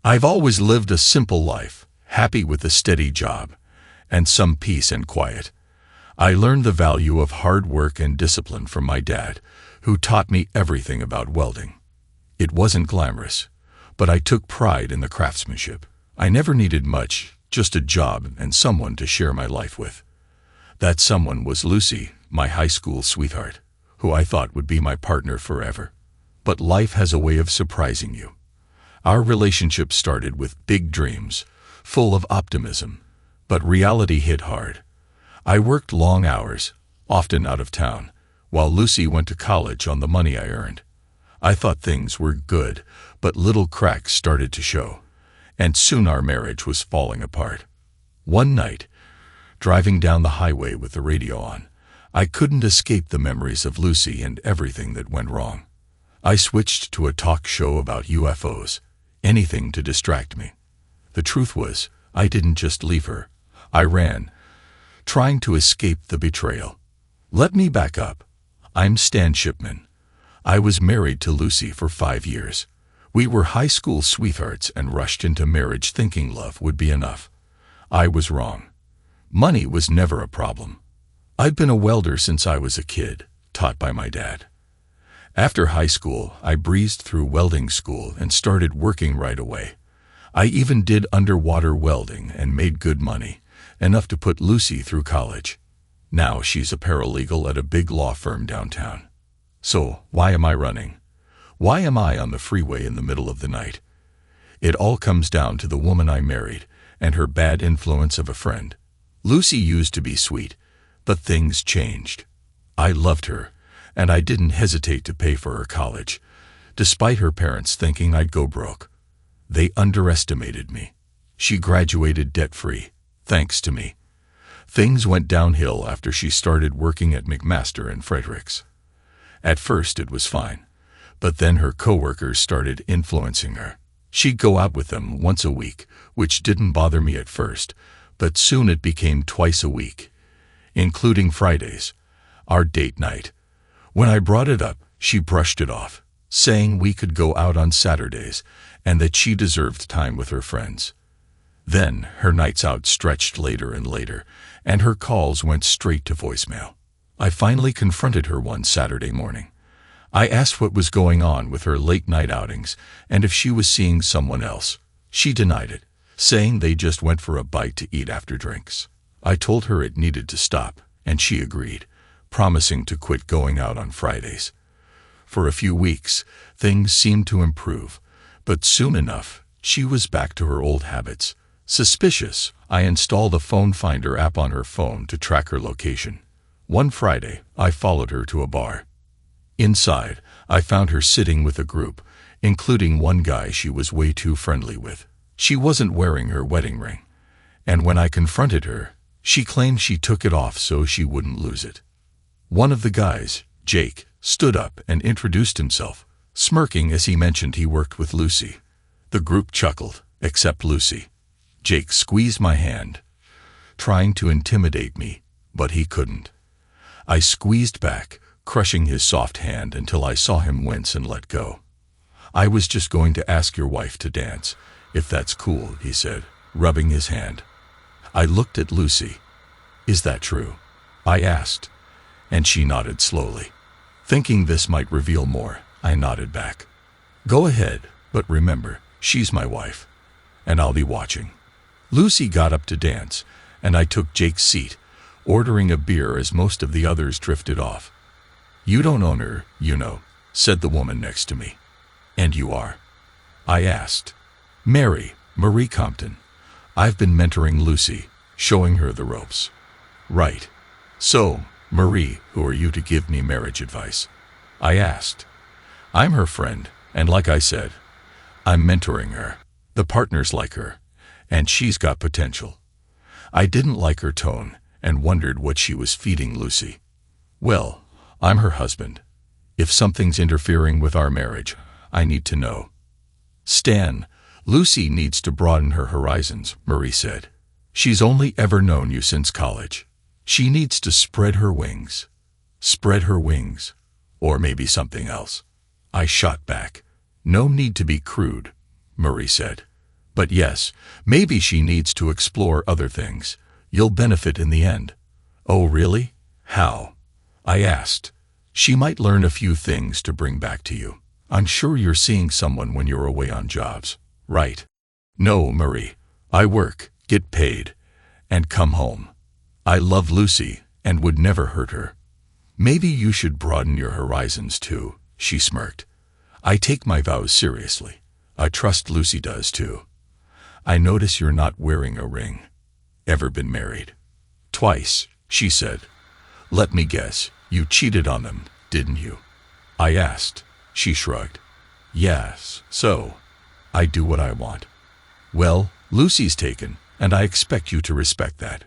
I've always lived a simple life, happy with a steady job, and some peace and quiet. I learned the value of hard work and discipline from my dad, who taught me everything about welding. It wasn't glamorous, but I took pride in the craftsmanship. I never needed much, just a job and someone to share my life with. That someone was Lucy, my high school sweetheart, who I thought would be my partner forever. But life has a way of surprising you. Our relationship started with big dreams, full of optimism, but reality hit hard. I worked long hours, often out of town, while Lucy went to college on the money I earned. I thought things were good, but little cracks started to show, and soon our marriage was falling apart. One night, driving down the highway with the radio on, I couldn't escape the memories of Lucy and everything that went wrong. I switched to a talk show about UFOs, anything to distract me. The truth was, I didn't just leave her. I ran, trying to escape the betrayal. Let me back up. I'm Stan Shipman. I was married to Lucy for 5 years. We were high school sweethearts and rushed into marriage thinking love would be enough. I was wrong. Money was never a problem. I'd been a welder since I was a kid, taught by my dad. After high school, I breezed through welding school and started working right away. I even did underwater welding and made good money, enough to put Lucy through college. Now she's a paralegal at a big law firm downtown. So, why am I running? Why am I on the freeway in the middle of the night? It all comes down to the woman I married and her bad influence of a friend. Lucy used to be sweet, but things changed. I loved her, and I didn't hesitate to pay for her college, despite her parents thinking I'd go broke. They underestimated me. She graduated debt-free, thanks to me. Things went downhill after she started working at McMaster and Fredericks. At first it was fine, but then her coworkers started influencing her. She'd go out with them once a week, which didn't bother me at first, but soon it became twice a week, including Fridays, our date night. When I brought it up, she brushed it off, saying we could go out on Saturdays and that she deserved time with her friends. Then her nights out stretched later and later, and her calls went straight to voicemail. I finally confronted her one Saturday morning. I asked what was going on with her late-night outings and if she was seeing someone else. She denied it, saying they just went for a bite to eat after drinks. I told her it needed to stop, and she agreed, promising to quit going out on Fridays. For a few weeks, things seemed to improve, but soon enough, she was back to her old habits. Suspicious, I installed a phone finder app on her phone to track her location. One Friday, I followed her to a bar. Inside, I found her sitting with a group, including one guy she was way too friendly with. She wasn't wearing her wedding ring, and when I confronted her, she claimed she took it off so she wouldn't lose it. One of the guys, Jake, stood up and introduced himself, smirking as he mentioned he worked with Lucy. The group chuckled, except Lucy. Jake squeezed my hand, trying to intimidate me, but he couldn't. I squeezed back, crushing his soft hand until I saw him wince and let go. I was just going to ask your wife to dance, if that's cool, he said, rubbing his hand. I looked at Lucy. Is that true? I asked, and she nodded slowly. Thinking this might reveal more, I nodded back. Go ahead, but remember, she's my wife, and I'll be watching. Lucy got up to dance, and I took Jake's seat, ordering a beer as most of the others drifted off. You don't own her, you know, said the woman next to me. And you are? I asked. Marie Compton. I've been mentoring Lucy, showing her the ropes. Right. So, Marie, who are you to give me marriage advice? I asked. I'm her friend, and like I said, I'm mentoring her. The partners like her, and she's got potential. I didn't like her tone and wondered what she was feeding Lucy. Well, I'm her husband. If something's interfering with our marriage, I need to know. Stan, Lucy needs to broaden her horizons, Marie said. She's only ever known you since college. She needs to spread her wings. Spread her wings. Or maybe something else. I shot back. No need to be crude, Marie said. But yes, maybe she needs to explore other things. You'll benefit in the end. Oh, really? How? I asked. She might learn a few things to bring back to you. I'm sure you're seeing someone when you're away on jobs, right? No, Marie. I work, get paid, and come home. I love Lucy and would never hurt her. Maybe you should broaden your horizons too, she smirked. I take my vows seriously. I trust Lucy does too. I notice you're not wearing a ring. Ever been married? Twice, she said. Let me guess, you cheated on them, didn't you? I asked. She shrugged. Yes, so I do what I want. Well, Lucy's taken, and I expect you to respect that.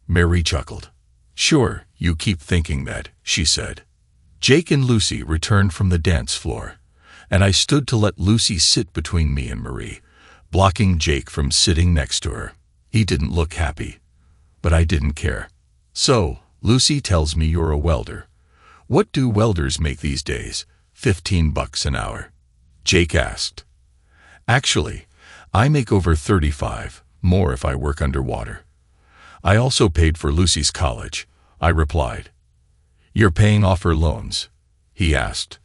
Mary chuckled. Sure, you keep thinking that, she said. Jake and Lucy returned from the dance floor, and I stood to let Lucy sit between me and Marie, blocking Jake from sitting next to her. He didn't look happy, but I didn't care. So, Lucy tells me you're a welder. What do welders make these days? $15 an hour. Jake asked. Actually, I make over 35, more if I work underwater. I also paid for Lucy's college, I replied. You're paying off her loans? He asked.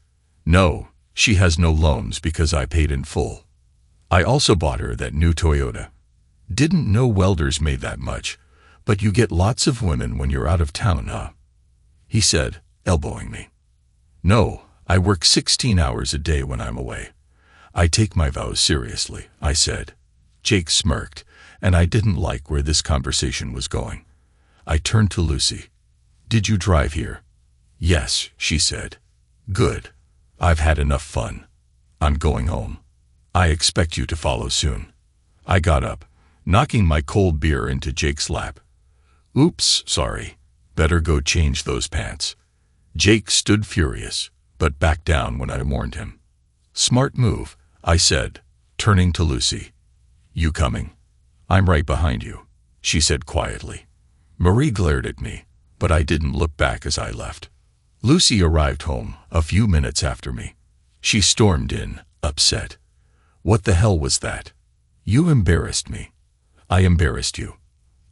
No, she has no loans because I paid in full. I also bought her that new Toyota. Didn't know welders made that much, but you get lots of women when you're out of town, huh? He said, elbowing me. No, I work 16 hours a day when I'm away. I take my vows seriously, I said. Jake smirked, and I didn't like where this conversation was going. I turned to Lucy. Did you drive here? Yes, she said. Good. I've had enough fun. I'm going home. I expect you to follow soon. I got up, knocking my cold beer into Jake's lap. Oops, sorry. Better go change those pants. Jake stood furious, but backed down when I warned him. Smart move, I said, turning to Lucy. You coming? I'm right behind you, she said quietly. Marie glared at me, but I didn't look back as I left. Lucy arrived home a few minutes after me. She stormed in, upset. What the hell was that? You embarrassed me. I embarrassed you,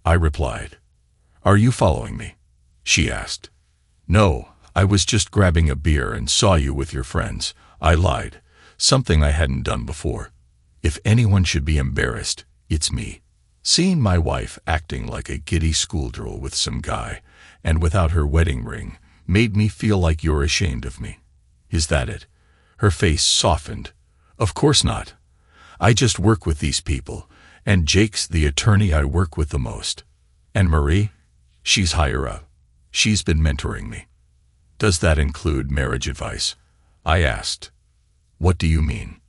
I replied. Are you following me? She asked. No, I was just grabbing a beer and saw you with your friends, I lied, something I hadn't done before. If anyone should be embarrassed, it's me. Seeing my wife acting like a giddy schoolgirl with some guy, and without her wedding ring, made me feel like you're ashamed of me. Is that it? Her face softened. Of course not. I just work with these people, and Jake's the attorney I work with the most. And Marie? She's higher up. She's been mentoring me. Does that include marriage advice? I asked. What do you mean?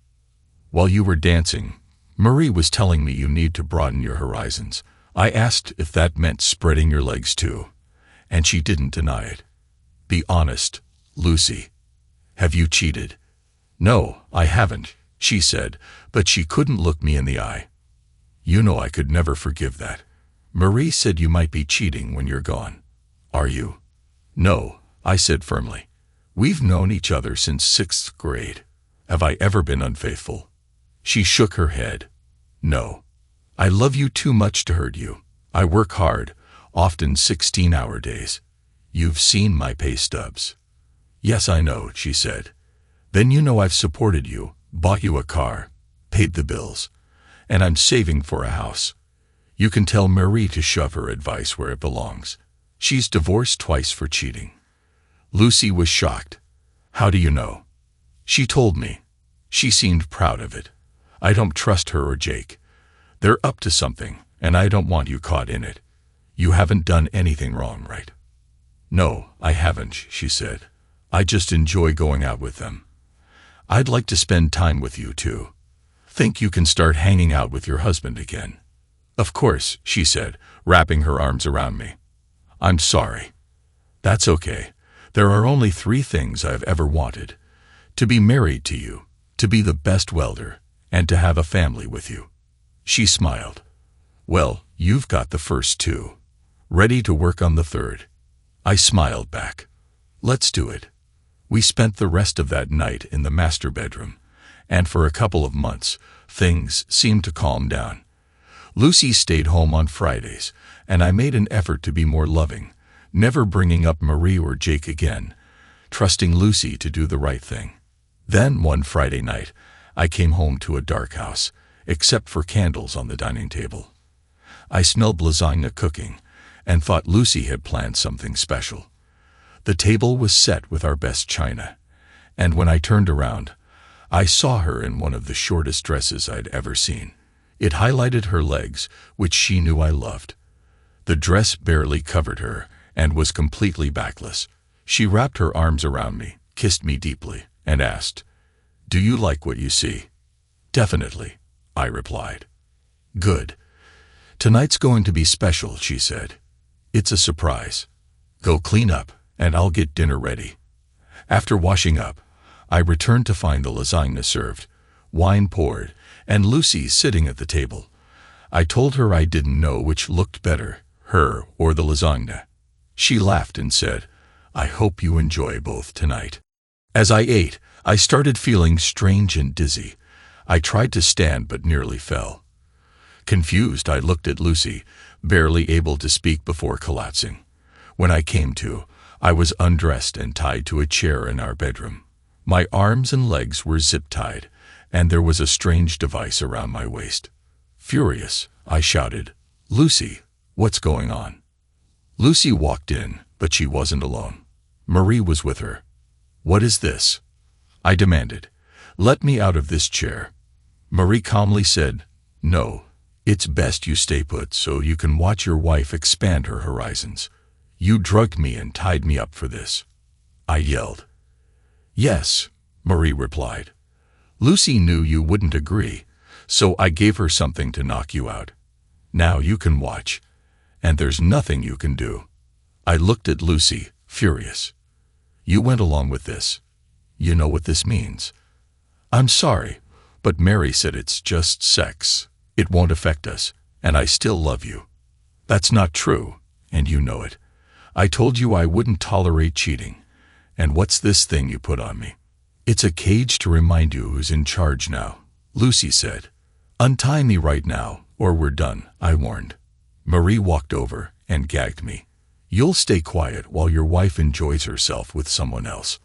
While you were dancing, Marie was telling me you need to broaden your horizons. I asked if that meant spreading your legs too, and she didn't deny it. Be honest, Lucy. Have you cheated? No, I haven't, she said, but she couldn't look me in the eye. You know I could never forgive that. Marie said you might be cheating when you're gone. Are you? No, I said firmly. We've known each other since 6th grade. Have I ever been unfaithful? She shook her head. No. I love you too much to hurt you. I work hard, often 16-hour days. You've seen my pay stubs. Yes, I know, she said. Then you know I've supported you, bought you a car, paid the bills, and I'm saving for a house. You can tell Marie to shove her advice where it belongs. She's divorced twice for cheating. Lucy was shocked. How do you know? She told me. She seemed proud of it. I don't trust her or Jake. They're up to something, and I don't want you caught in it. You haven't done anything wrong, right? No, I haven't, she said. I just enjoy going out with them. I'd like to spend time with you, too. Think you can start hanging out with your husband again? Of course, she said, wrapping her arms around me. I'm sorry. That's okay. There are only 3 things I've ever wanted. To be married to you, to be the best welder, and to have a family with you. She smiled. Well, you've got the first 2. Ready to work on the 3rd. I smiled back. Let's do it. We spent the rest of that night in the master bedroom, and for a couple of months, things seemed to calm down. Lucy stayed home on Fridays, and I made an effort to be more loving, never bringing up Marie or Jake again, trusting Lucy to do the right thing. Then, one Friday night, I came home to a dark house, except for candles on the dining table. I smelled lasagna cooking, and thought Lucy had planned something special. The table was set with our best china, and when I turned around, I saw her in one of the shortest dresses I'd ever seen. It highlighted her legs, which she knew I loved. The dress barely covered her and was completely backless. She wrapped her arms around me, kissed me deeply, and asked, "Do you like what you see?" "Definitely," I replied. "Good. Tonight's going to be special," she said. "It's a surprise. Go clean up, and I'll get dinner ready." After washing up, I returned to find the lasagna served, wine poured, and Lucy sitting at the table. I told her I didn't know which looked better, her or the lasagna. She laughed and said, "I hope you enjoy both tonight." As I ate, I started feeling strange and dizzy. I tried to stand but nearly fell. Confused, I looked at Lucy, barely able to speak before collapsing. When I came to, I was undressed and tied to a chair in our bedroom. My arms and legs were zip-tied, and there was a strange device around my waist. Furious, I shouted, "Lucy, what's going on?" Lucy walked in, but she wasn't alone. Marie was with her. "What is this?" I demanded. "Let me out of this chair." Marie calmly said, "No, it's best you stay put so you can watch your wife expand her horizons. You drugged me and tied me up for this." I yelled. "Yes," Marie replied. "Lucy knew you wouldn't agree, so I gave her something to knock you out. Now you can watch, and there's nothing you can do." I looked at Lucy, furious. "You went along with this. You know what this means." "I'm sorry, but Mary said it's just sex. It won't affect us, and I still love you." "That's not true, and you know it. I told you I wouldn't tolerate cheating. And what's this thing you put on me?" "It's a cage to remind you who's in charge now," Lucy said. "Untie me right now, or we're done," I warned. Marie walked over and gagged me. "You'll stay quiet while your wife enjoys herself with someone else."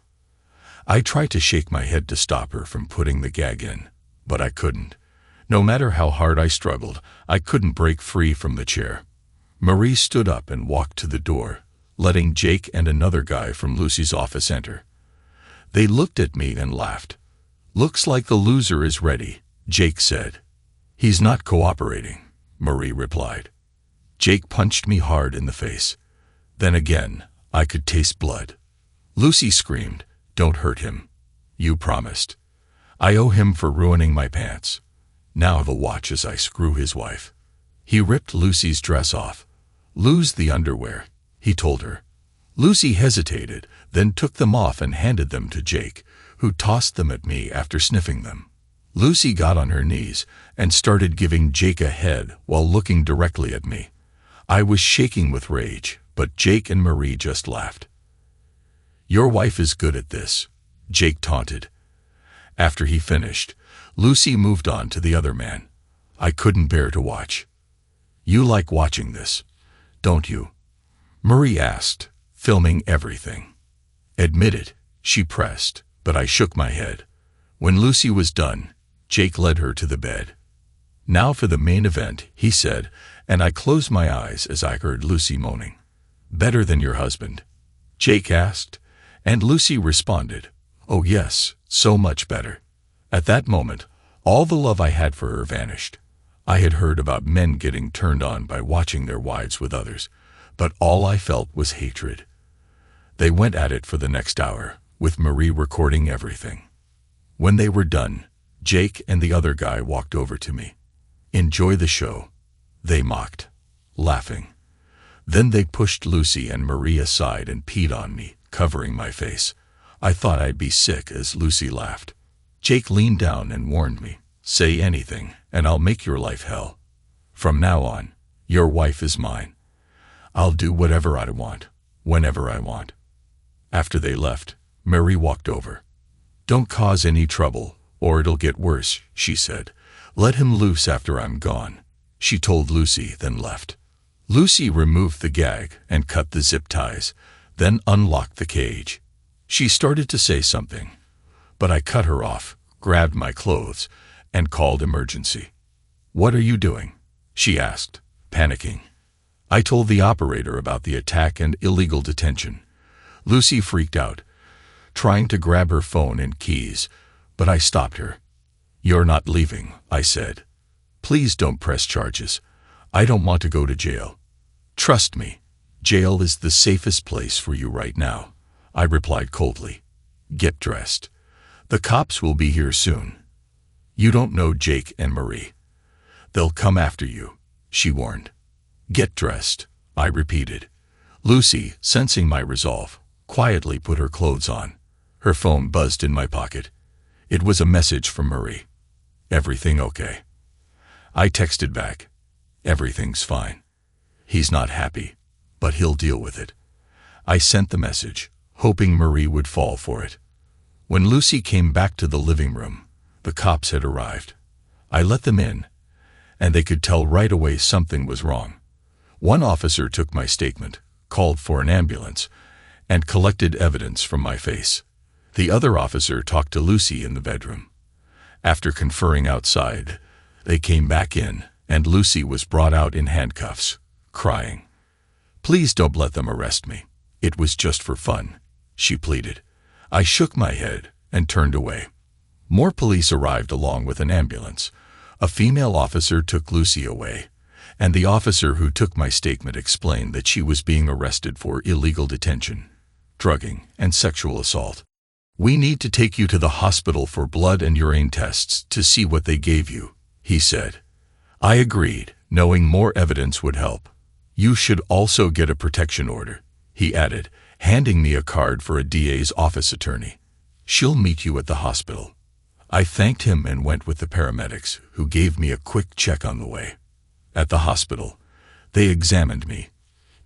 I tried to shake my head to stop her from putting the gag in, but I couldn't. No matter how hard I struggled, I couldn't break free from the chair. Marie stood up and walked to the door, letting Jake and another guy from Lucy's office enter. They looked at me and laughed. "Looks like the loser is ready," Jake said. "He's not cooperating," Marie replied. Jake punched me hard in the face. Then again, I could taste blood. Lucy screamed, "Don't hurt him. You promised." "I owe him for ruining my pants. Now he'll watch as I screw his wife." He ripped Lucy's dress off. "Lose the underwear," he told her. Lucy hesitated, then took them off and handed them to Jake, who tossed them at me after sniffing them. Lucy got on her knees and started giving Jake a head while looking directly at me. I was shaking with rage, but Jake and Marie just laughed. "Your wife is good at this," Jake taunted. After he finished, Lucy moved on to the other man. I couldn't bear to watch. "You like watching this, don't you?" Marie asked, filming everything. "Admit it," she pressed, but I shook my head. When Lucy was done, Jake led her to the bed. "Now for the main event," he said, and I closed my eyes as I heard Lucy moaning. "Better than your husband?" Jake asked, and Lucy responded, "Oh yes, so much better." At that moment, all the love I had for her vanished. I had heard about men getting turned on by watching their wives with others, but all I felt was hatred. They went at it for the next hour, with Marie recording everything. When they were done, Jake and the other guy walked over to me. "Enjoy the show," they mocked, laughing. Then they pushed Lucy and Marie aside and peed on me, covering my face. I thought I'd be sick as Lucy laughed. Jake leaned down and warned me, "Say anything, and I'll make your life hell. From now on, your wife is mine. I'll do whatever I want, whenever I want." After they left, Marie walked over. "Don't cause any trouble, or it'll get worse," she said, Let him loose after I'm gone, she told Lucy, then left. Lucy removed the gag and cut the zip ties, then unlocked the cage. She started to say something, but I cut her off, grabbed my clothes, and called emergency. "What are you doing?" she asked, panicking. I told the operator about the attack and illegal detention. Lucy freaked out, trying to grab her phone and keys, but I stopped her. "You're not leaving," I said. "Please don't press charges. I don't want to go to jail." "Trust me, jail is the safest place for you right now," I replied coldly. "Get dressed. The cops will be here soon." "You don't know Jake and Marie. They'll come after you," she warned. "Get dressed," I repeated. Lucy, sensing my resolve, quietly put her clothes on. Her phone buzzed in my pocket. It was a message from Marie. "Everything okay?" I texted back, "Everything's fine. He's not happy, but he'll deal with it." I sent the message, hoping Marie would fall for it. When Lucy came back to the living room, the cops had arrived. I let them in, and they could tell right away something was wrong. One officer took my statement, called for an ambulance, and collected evidence from my face. The other officer talked to Lucy in the bedroom. After conferring outside, they came back in, and Lucy was brought out in handcuffs, crying. "Please don't let them arrest me. It was just for fun," she pleaded. I shook my head and turned away. More police arrived along with an ambulance. A female officer took Lucy away, and the officer who took my statement explained that she was being arrested for illegal detention, drugging, and sexual assault. "We need to take you to the hospital for blood and urine tests to see what they gave you," he said. I agreed, knowing more evidence would help. "You should also get a protection order," he added, handing me a card for a DA's office attorney. "She'll meet you at the hospital." I thanked him and went with the paramedics, who gave me a quick check on the way. At the hospital, they examined me,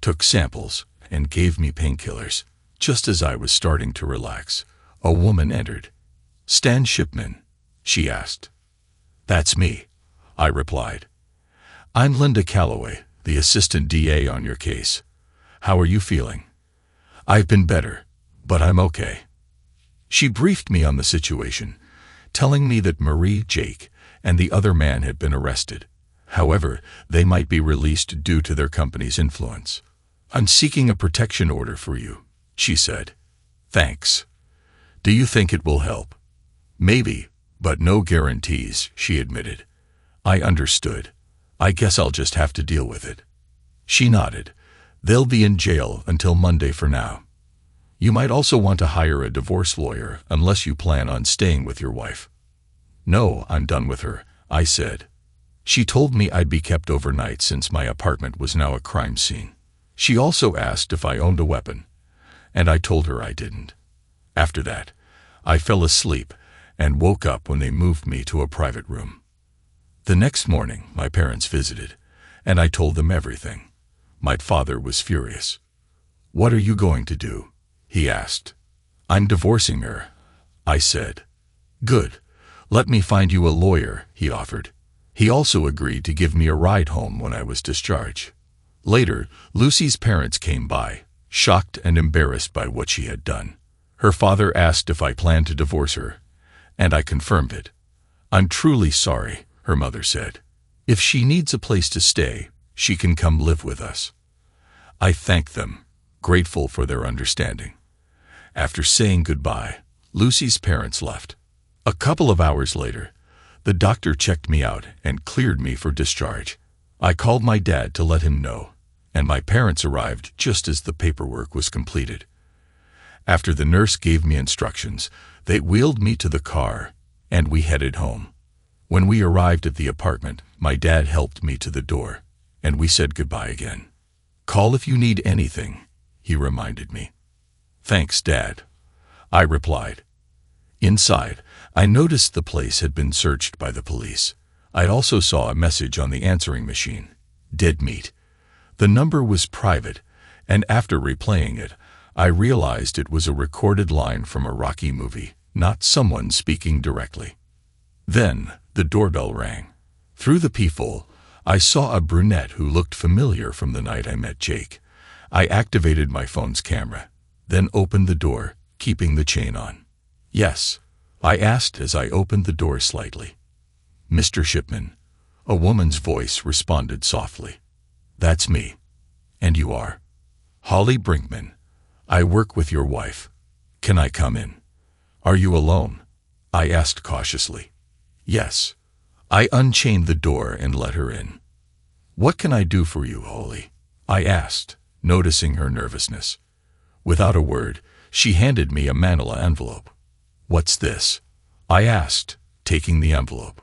took samples, and gave me painkillers. Just as I was starting to relax, a woman entered. "Stan Shipman?" she asked. "That's me," I replied. "I'm Linda Calloway, the assistant DA on your case. How are you feeling?" "I've been better, but I'm okay." She briefed me on the situation, telling me that Marie, Jake, and the other man had been arrested. However, they might be released due to their company's influence. "I'm seeking a protection order for you," she said. "Thanks. Do you think it will help?" "Maybe, but no guarantees," she admitted. I understood. "I guess I'll just have to deal with it." She nodded. "They'll be in jail until Monday for now. You might also want to hire a divorce lawyer unless you plan on staying with your wife." "No, I'm done with her," I said. She told me I'd be kept overnight since my apartment was now a crime scene. She also asked if I owned a weapon, and I told her I didn't. After that, I fell asleep and woke up when they moved me to a private room. The next morning, my parents visited, and I told them everything. My father was furious. "What are you going to do?" he asked. "I'm divorcing her," I said. "Good. Let me find you a lawyer," he offered. He also agreed to give me a ride home when I was discharged. Later, Lucy's parents came by, shocked and embarrassed by what she had done. Her father asked if I planned to divorce her, and I confirmed it. "I'm truly sorry," her mother said. "If she needs a place to stay, she can come live with us." I thanked them, grateful for their understanding. After saying goodbye, Lucy's parents left. A couple of hours later, the doctor checked me out and cleared me for discharge. I called my dad to let him know, and my parents arrived just as the paperwork was completed. After the nurse gave me instructions, they wheeled me to the car, and we headed home. When we arrived at the apartment, my dad helped me to the door, and we said goodbye again. "Call if you need anything," he reminded me. "Thanks, Dad," I replied. Inside, I noticed the place had been searched by the police. I also saw a message on the answering machine, "Dead meat." The number was private, and after replaying it, I realized it was a recorded line from a Rocky movie, not someone speaking directly. Then, the doorbell rang. Through the peephole, I saw a brunette who looked familiar from the night I met Jake. I activated my phone's camera, then opened the door, keeping the chain on. "Yes?" I asked as I opened the door slightly. "Mr. Shipman," a woman's voice responded softly. "That's me. And you are?" "Holly Brinkman. I work with your wife. Can I come in?" "Are you alone?" I asked cautiously. "Yes." I unchained the door and let her in. "What can I do for you, Holly?" I asked, noticing her nervousness. Without a word, she handed me a manila envelope. "What's this?" I asked, taking the envelope.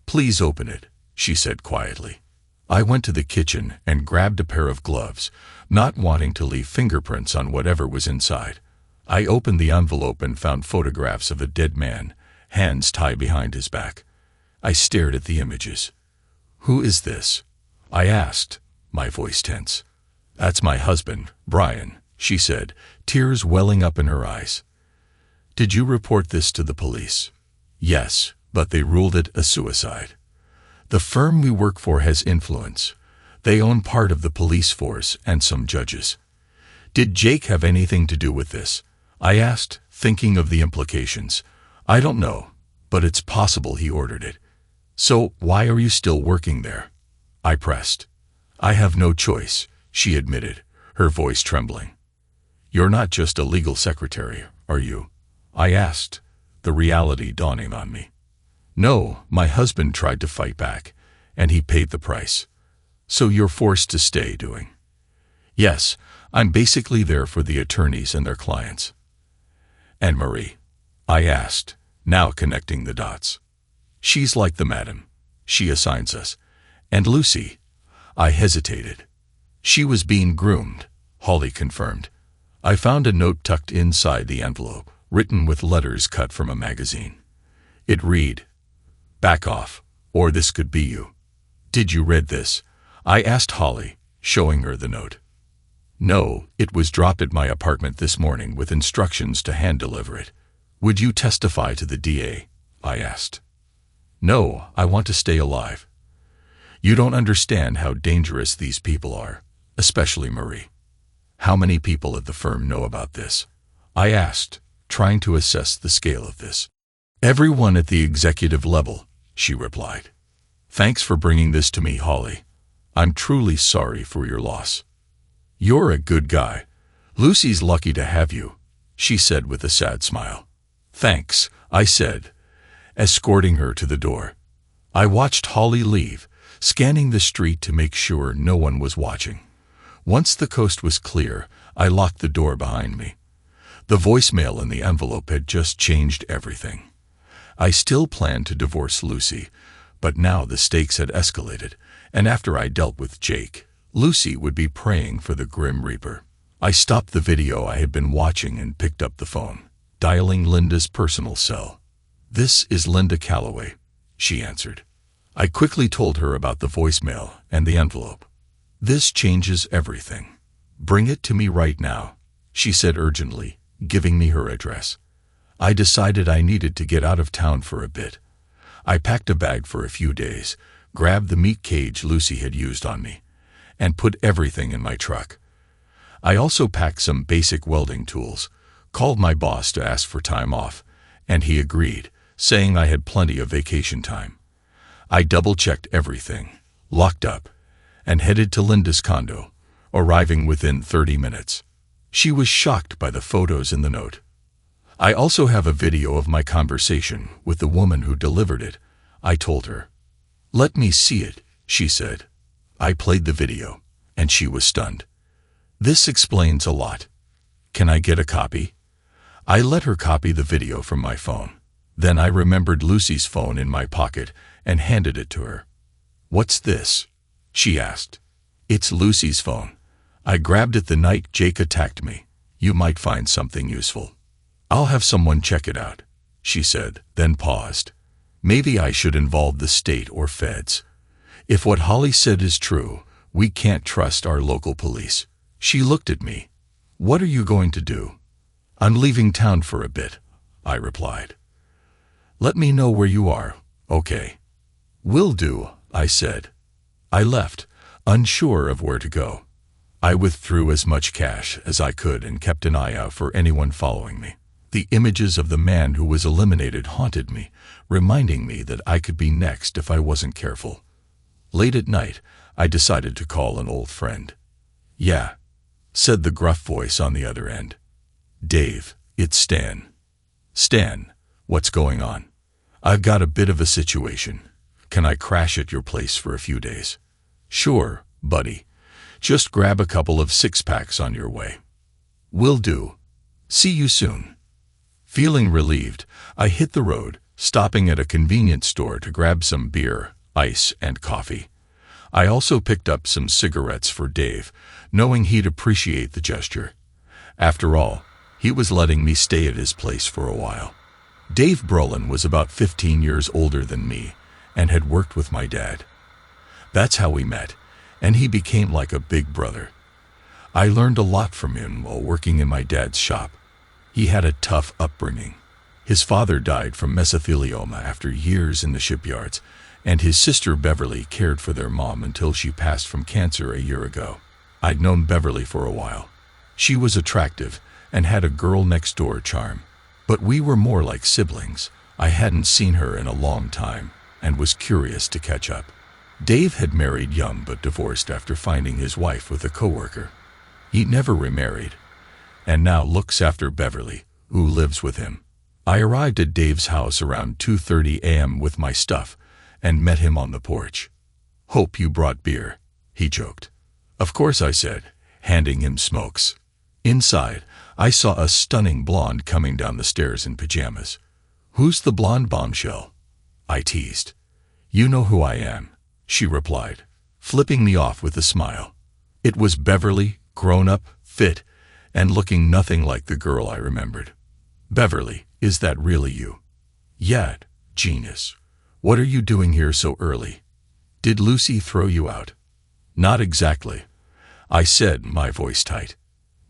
"Please open it," she said quietly. I went to the kitchen and grabbed a pair of gloves, not wanting to leave fingerprints on whatever was inside. I opened the envelope and found photographs of a dead man, hands tied behind his back. I stared at the images. "Who is this?" I asked, my voice tense. "That's my husband, Brian," she said, tears welling up in her eyes. "Did you report this to the police?" "Yes, but they ruled it a suicide. The firm we work for has influence. They own part of the police force and some judges." "Did Jake have anything to do with this?" I asked, thinking of the implications. "I don't know, but it's possible he ordered it." "So why are you still working there?" I pressed. "I have no choice," she admitted, her voice trembling. "You're not just a legal secretary, are you?" I asked, the reality dawning on me. "No, my husband tried to fight back, and he paid the price." "So you're forced to stay doing?" "Yes, I'm basically there for the attorneys and their clients." "And Marie?" I asked, now connecting the dots. "She's like the madam. She assigns us. And Lucy?" I hesitated. "She was being groomed," Holly confirmed. I found a note tucked inside the envelope, written with letters cut from a magazine. It read, "Back off, or this could be you." "Did you read this?" I asked Holly, showing her the note. "No, it was dropped at my apartment this morning with instructions to hand deliver it." "Would you testify to the DA?" I asked. "No, I want to stay alive." "You don't understand how dangerous these people are, especially Marie." "How many people at the firm know about this?" I asked, trying to assess the scale of this. "Everyone at the executive level," she replied. "Thanks for bringing this to me, Holly. I'm truly sorry for your loss." "You're a good guy. Lucy's lucky to have you," she said with a sad smile. "Thanks," I said, escorting her to the door. I watched Holly leave, scanning the street to make sure no one was watching. Once the coast was clear, I locked the door behind me. The voicemail in the envelope had just changed everything. I still planned to divorce Lucy, but now the stakes had escalated, and after I dealt with Jake, Lucy would be praying for the Grim Reaper. I stopped the video I had been watching and picked up the phone, dialing Linda's personal cell. "This is Linda Calloway," she answered. I quickly told her about the voicemail and the envelope. "This changes everything. Bring it to me right now," she said urgently, giving me her address. I decided I needed to get out of town for a bit. I packed a bag for a few days, grabbed the meat cage Lucy had used on me, and put everything in my truck. I also packed some basic welding tools, called my boss to ask for time off, and he agreed, saying I had plenty of vacation time. I double-checked everything, locked up, and headed to Linda's condo, arriving within 30 minutes. She was shocked by the photos in the note. "I also have a video of my conversation with the woman who delivered it," I told her. "Let me see it," she said. I played the video, and she was stunned. "This explains a lot. Can I get a copy?" I let her copy the video from my phone. Then I remembered Lucy's phone in my pocket and handed it to her. "What's this?" she asked. "It's Lucy's phone. I grabbed it the night Jake attacked me. You might find something useful." "I'll have someone check it out," she said, then paused. "Maybe I should involve the state or feds. If what Holly said is true, we can't trust our local police." She looked at me. "What are you going to do?" "I'm leaving town for a bit," I replied. "Let me know where you are, okay?" "Will do," I said. I left, unsure of where to go. I withdrew as much cash as I could and kept an eye out for anyone following me. The images of the man who was eliminated haunted me, reminding me that I could be next if I wasn't careful. Late at night, I decided to call an old friend. "Yeah," said the gruff voice on the other end. "Dave, it's Stan." "Stan, what's going on?" "I've got a bit of a situation. Can I crash at your place for a few days?" "Sure, buddy. Just grab a couple of six-packs on your way." "Will do. See you soon." Feeling relieved, I hit the road, stopping at a convenience store to grab some beer, ice, and coffee. I also picked up some cigarettes for Dave, knowing he'd appreciate the gesture. After all, he was letting me stay at his place for a while. Dave Brolin was about 15 years older than me and had worked with my dad. That's how we met, and he became like a big brother. I learned a lot from him while working in my dad's shop. He had a tough upbringing. His father died from mesothelioma after years in the shipyards, and his sister Beverly cared for their mom until she passed from cancer a year ago. I'd known Beverly for a while. She was attractive and had a girl-next-door charm, but we were more like siblings. I hadn't seen her in a long time and was curious to catch up. Dave had married young but divorced after finding his wife with a coworker. He never remarried, and now looks after Beverly, who lives with him. I arrived at Dave's house around 2:30 a.m. with my stuff and met him on the porch. "Hope you brought beer," he joked. "Of course," I said, handing him smokes. Inside, I saw a stunning blonde coming down the stairs in pajamas. "Who's the blonde bombshell?" I teased. "You know who I am," she replied, flipping me off with a smile. It was Beverly, grown up, fit, and looking nothing like the girl I remembered. "Beverly, is that really you?" "Yeah, genius. What are you doing here so early? Did Lucy throw you out?" "Not exactly," I said, my voice tight.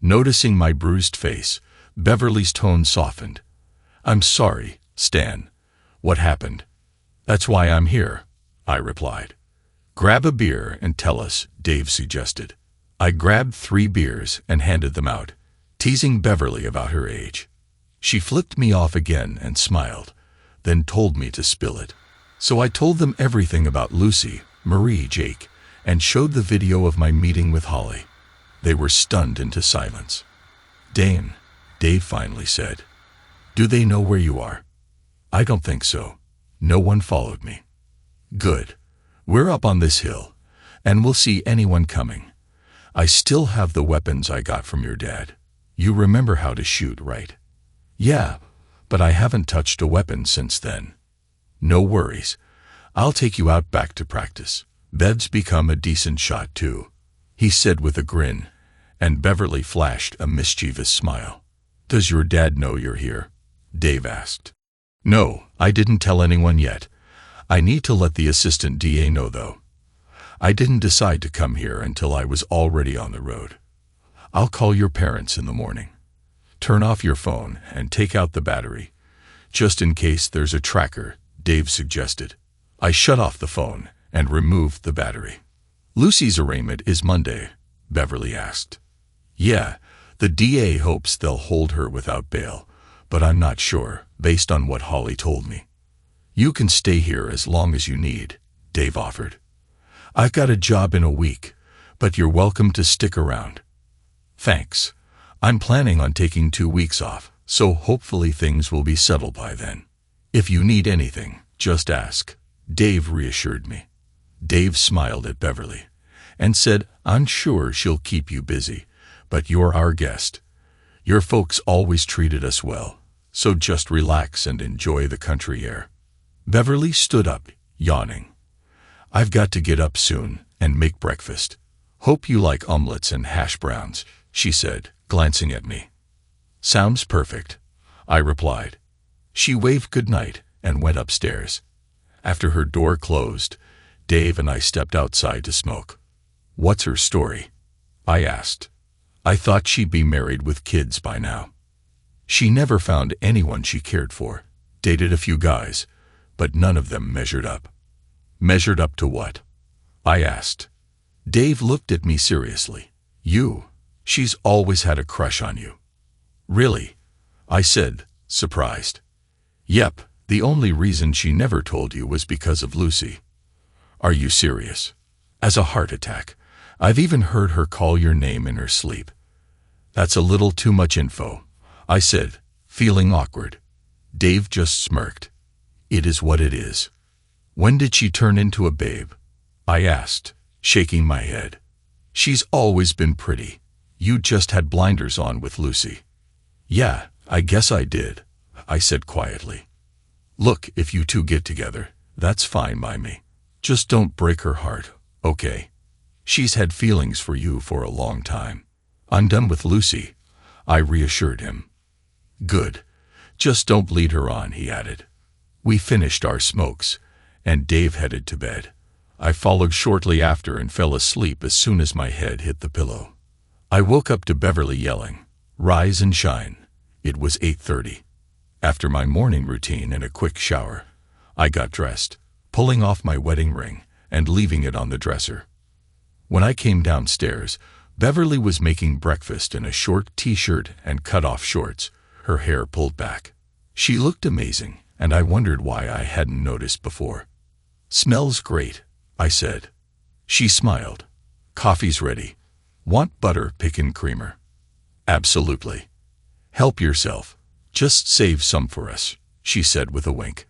Noticing my bruised face, Beverly's tone softened. "I'm sorry, Stan. What happened?" "That's why I'm here," I replied. "Grab a beer and tell us," Dave suggested. I grabbed 3 beers and handed them out, teasing Beverly about her age. She flipped me off again and smiled, then told me to spill it. So I told them everything about Lucy, Marie, Jake, and showed the video of my meeting with Holly. They were stunned into silence. "Dane," Dave finally said. "Do they know where you are?" "I don't think so. No one followed me." "Good. We're up on this hill, and we'll see anyone coming. I still have the weapons I got from your dad. You remember how to shoot, right?" "Yeah, but I haven't touched a weapon since then." "No worries. I'll take you out back to practice. Bev's become a decent shot too," he said with a grin, and Beverly flashed a mischievous smile. "Does your dad know you're here?" Dave asked. "No, I didn't tell anyone yet. I need to let the assistant DA know though. I didn't decide to come here until I was already on the road. I'll call your parents in the morning. Turn off your phone and take out the battery, just in case there's a tracker," Dave suggested. I shut off the phone and removed the battery. "Lucy's arraignment is Monday," Beverly asked. "Yeah, the DA hopes they'll hold her without bail, but I'm not sure, based on what Holly told me." "You can stay here as long as you need," Dave offered. "I've got a job in a week, but you're welcome to stick around." "Thanks. I'm planning on taking 2 weeks off, so hopefully things will be settled by then. If you need anything, just ask," Dave reassured me. Dave smiled at Beverly and said, "I'm sure she'll keep you busy, but you're our guest. Your folks always treated us well, so just relax and enjoy the country air." Beverly stood up, yawning. "I've got to get up soon and make breakfast. Hope you like omelets and hash browns," she said, glancing at me. "Sounds perfect," I replied. She waved goodnight and went upstairs. After her door closed, Dave and I stepped outside to smoke. "What's her story?" I asked. "I thought she'd be married with kids by now." "She never found anyone she cared for. Dated a few guys, but none of them measured up." Measured up to what? I asked. Dave looked at me seriously. You. She's always had a crush on you. Really? I said, surprised. Yep, the only reason she never told you was because of Lucy. Are you serious? As a heart attack. I've even heard her call your name in her sleep. That's a little too much info, I said, feeling awkward. Dave just smirked. It is what it is. When did she turn into a babe? I asked, shaking my head. She's always been pretty. You just had blinders on with Lucy. Yeah, I guess I did, I said quietly. Look, if you two get together, that's fine by me. Just don't break her heart, okay? She's had feelings for you for a long time. I'm done with Lucy, I reassured him. Good. Just don't lead her on, he added. We finished our smokes, and Dave headed to bed. I followed shortly after and fell asleep as soon as my head hit the pillow. I woke up to Beverly yelling, "Rise and shine." It was 8:30. After my morning routine and a quick shower, I got dressed, pulling off my wedding ring and leaving it on the dresser. When I came downstairs, Beverly was making breakfast in a short t-shirt and cut-off shorts, her hair pulled back. She looked amazing, and I wondered why I hadn't noticed before. "Smells great," I said. She smiled. "Coffee's ready. Want butter, pecan creamer?" "Absolutely." "Help yourself. Just save some for us," she said with a wink.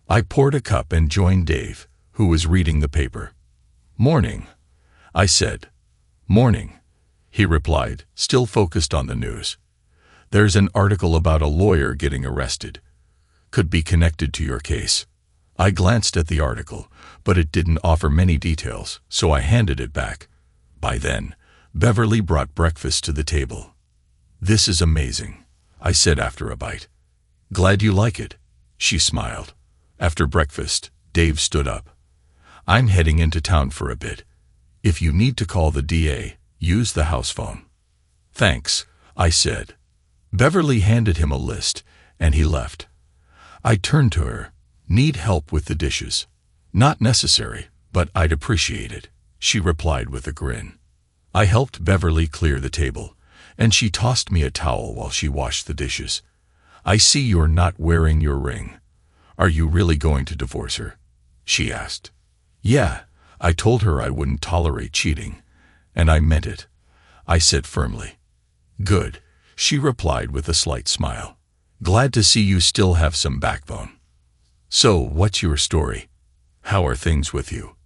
I poured a cup and joined Dave, who was reading the paper. "Morning," I said. "Morning," he replied, still focused on the news. "There's an article about a lawyer getting arrested. Could be connected to your case." I glanced at the article, but it didn't offer many details, so I handed it back. By then, Beverly brought breakfast to the table. "This is amazing," I said after a bite. "Glad you like it," she smiled. After breakfast, Dave stood up. "I'm heading into town for a bit. If you need to call the DA, use the house phone." "Thanks," I said. Beverly handed him a list, and he left. I turned to her. "Need help with the dishes?" "Not necessary, but I'd appreciate it," she replied with a grin. I helped Beverly clear the table, and she tossed me a towel while she washed the dishes. "I see you're not wearing your ring. Are you really going to divorce her?" she asked. "Yeah, I told her I wouldn't tolerate cheating, and I meant it," I said firmly. "Good," she replied with a slight smile. "Glad to see you still have some backbone. So, what's your story? How are things with you?"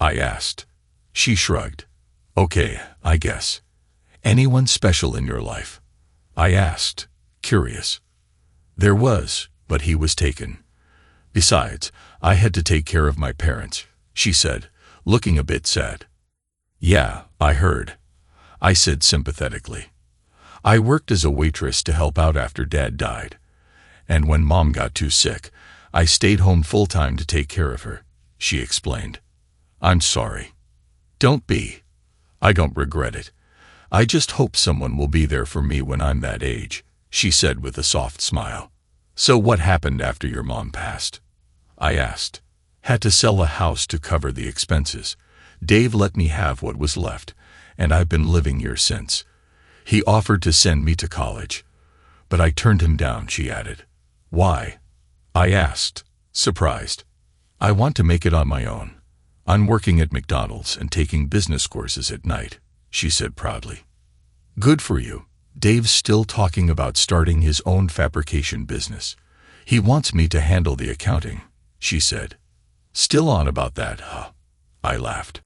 I asked. She shrugged. "Okay, I guess. Anyone special in your life?" I asked, curious. "There was, but he was taken. Besides, I had to take care of my parents," she said, looking a bit sad. "Yeah, I heard," I said sympathetically. "I worked as a waitress to help out after Dad died, and when Mom got too sick, I stayed home full-time to take care of her," she explained. "I'm sorry." "Don't be. I don't regret it. I just hope someone will be there for me when I'm that age," she said with a soft smile. "So what happened after your mom passed?" I asked. "Had to sell a house to cover the expenses. Dave let me have what was left, and I've been living here since. He offered to send me to college, but I turned him down," she added. "Why?" I asked, surprised. "I want to make it on my own. I'm working at McDonald's and taking business courses at night," she said proudly. "Good for you." Dave's still talking about starting his own fabrication business. "He wants me to handle the accounting," she said. "Still on about that, huh?" I laughed.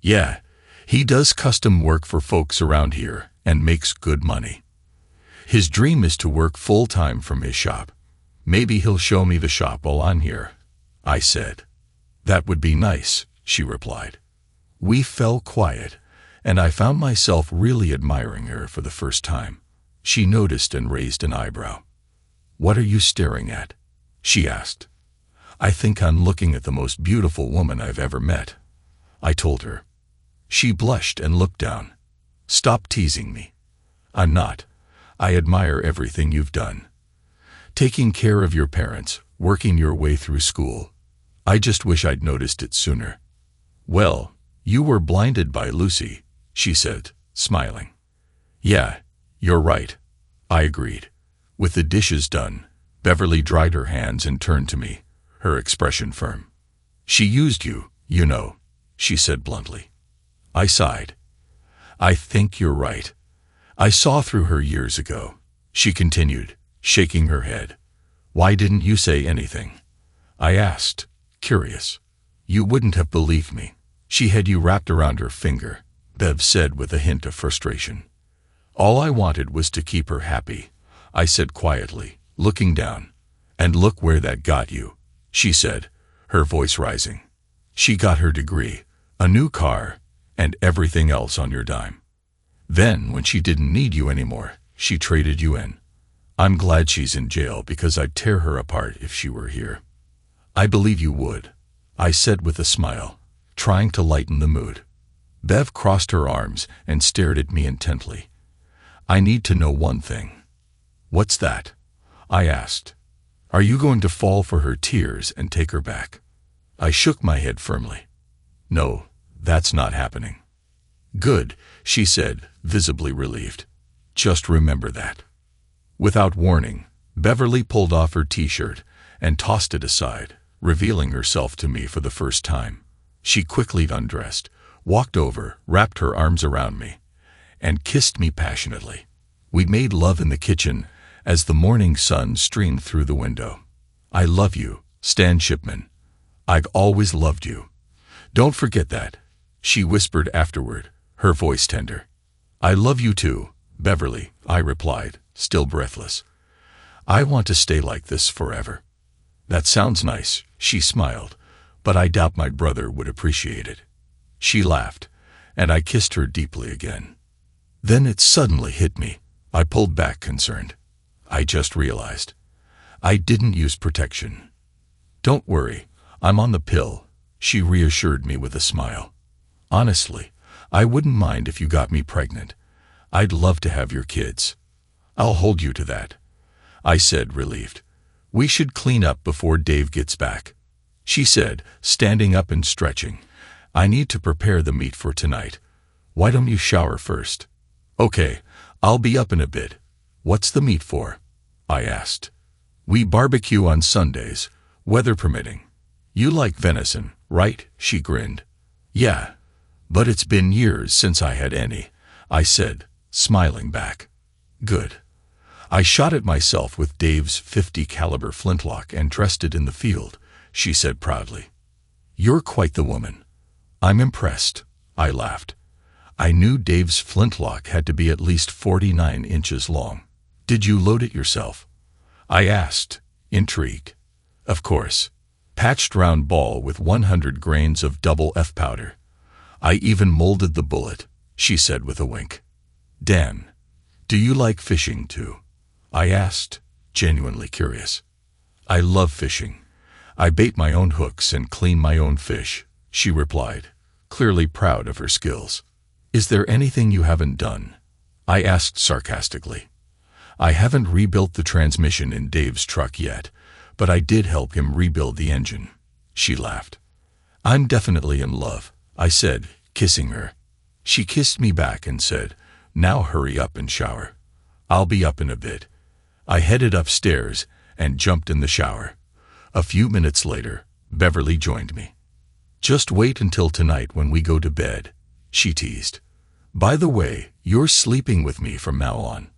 "Yeah, he does custom work for folks around here and makes good money. His dream is to work full-time from his shop. Maybe he'll show me the shop while I'm here," I said. "That would be nice," she replied. We fell quiet, and I found myself really admiring her for the first time. She noticed and raised an eyebrow. "What are you staring at?" she asked. "I think I'm looking at the most beautiful woman I've ever met," I told her. She blushed and looked down. "Stop teasing me. I'm not. I admire everything you've done. Taking care of your parents, working your way through school. I just wish I'd noticed it sooner." "Well, you were blinded by Lucy," she said, smiling. "Yeah, you're right," I agreed. With the dishes done, Beverly dried her hands and turned to me, her expression firm. "She used you, you know," she said bluntly. I sighed. "I think you're right. I saw through her years ago," she continued, shaking her head. "Why didn't you say anything?" I asked, curious. "You wouldn't have believed me. She had you wrapped around her finger," Bev said with a hint of frustration. "All I wanted was to keep her happy," I said quietly, looking down. "And look where that got you," she said, her voice rising. "She got her degree, a new car, and everything else on your dime. Then, when she didn't need you anymore, she traded you in. I'm glad she's in jail because I'd tear her apart if she were here." "I believe you would," I said with a smile, trying to lighten the mood. Bev crossed her arms and stared at me intently. "I need to know one thing." "What's that?" I asked. "Are you going to fall for her tears and take her back?" I shook my head firmly. "No, that's not happening." "Good," she said, visibly relieved. "Just remember that." Without warning, Beverly pulled off her t-shirt and tossed it aside, revealing herself to me for the first time. She quickly undressed, walked over, wrapped her arms around me, and kissed me passionately. We made love in the kitchen as the morning sun streamed through the window. "I love you, Stan Shipman. I've always loved you. Don't forget that," she whispered afterward, her voice tender. "I love you too, Beverly," I replied, still breathless. "I want to stay like this forever." "That sounds nice," she smiled, "but I doubt my brother would appreciate it." She laughed, and I kissed her deeply again. Then it suddenly hit me. I pulled back, concerned. I just realized I didn't use protection. "Don't worry, I'm on the pill," she reassured me with a smile. "Honestly, I wouldn't mind if you got me pregnant. I'd love to have your kids." "I'll hold you to that," I said, relieved. "We should clean up before Dave gets back," she said, standing up and stretching. "I need to prepare the meat for tonight. Why don't you shower first?" "Okay, I'll be up in a bit. What's the meat for?" I asked. "We barbecue on Sundays, weather permitting." "You like venison, right?" she grinned. "Yeah, but it's been years since I had any," I said, smiling back. "Good. I shot it myself with Dave's .50 caliber flintlock and dressed it in the field," she said proudly. "You're quite the woman." "I'm impressed," I laughed. I knew Dave's flintlock had to be at least 49 inches long. "Did you load it yourself?" I asked, intrigued. "Of course. Patched round ball with 100 grains of double F powder. I even molded the bullet," she said with a wink. "Dan, do you like fishing too?" I asked, genuinely curious. "I love fishing. I bait my own hooks and clean my own fish," she replied, clearly proud of her skills. "Is there anything you haven't done?" I asked sarcastically. "I haven't rebuilt the transmission in Dave's truck yet, but I did help him rebuild the engine," she laughed. "I'm definitely in love," I said, kissing her. She kissed me back and said, "Now hurry up and shower." "I'll be up in a bit." I headed upstairs and jumped in the shower. A few minutes later, Beverly joined me. "Just wait until tonight when we go to bed," she teased. "By the way, you're sleeping with me from now on.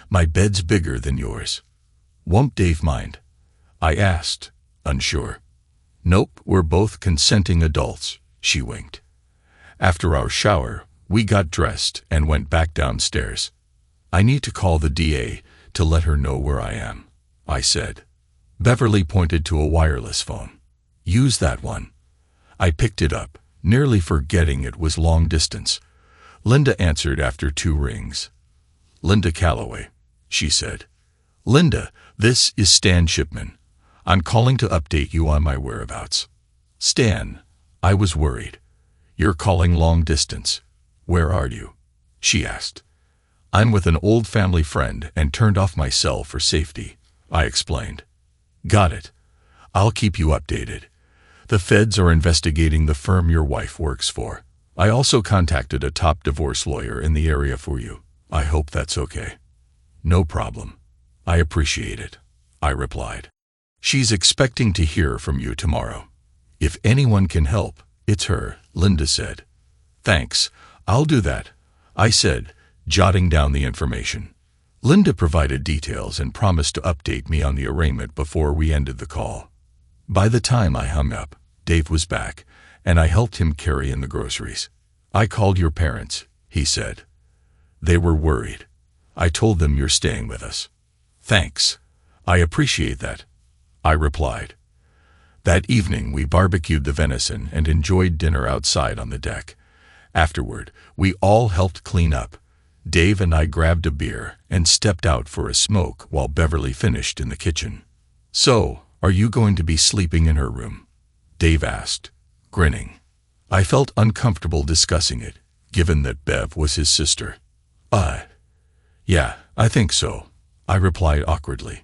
My bed's bigger than yours." "Won't Dave mind?" I asked, unsure. "Nope, we're both consenting adults," she winked. After our shower, we got dressed and went back downstairs. "I need to call the DA to let her know where I am," I said. Beverly pointed to a wireless phone. "Use that one." I picked it up, nearly forgetting it was long distance. Linda answered after 2 rings. "Linda Calloway," she said. "Linda, this is Stan Shipman. I'm calling to update you on my whereabouts." "Stan," I was worried. "You're calling long distance. Where are you?" she asked. "I'm with an old family friend and turned off my cell for safety," I explained. "Got it. I'll keep you updated. The feds are investigating the firm your wife works for. I also contacted a top divorce lawyer in the area for you. I hope that's okay." "No problem. I appreciate it," I replied. "She's expecting to hear from you tomorrow. If anyone can help, it's her," Linda said. "Thanks. I'll do that," I said, jotting down the information. Linda provided details and promised to update me on the arraignment before we ended the call. By the time I hung up, Dave was back, and I helped him carry in the groceries. "I called your parents," he said. "They were worried. I told them you're staying with us." "Thanks. I appreciate that," I replied. That evening we barbecued the venison and enjoyed dinner outside on the deck. Afterward, we all helped clean up. Dave and I grabbed a beer and stepped out for a smoke while Beverly finished in the kitchen. "So, are you going to be sleeping in her room?" Dave asked, grinning. I felt uncomfortable discussing it, given that Bev was his sister. Yeah, I think so," I replied awkwardly.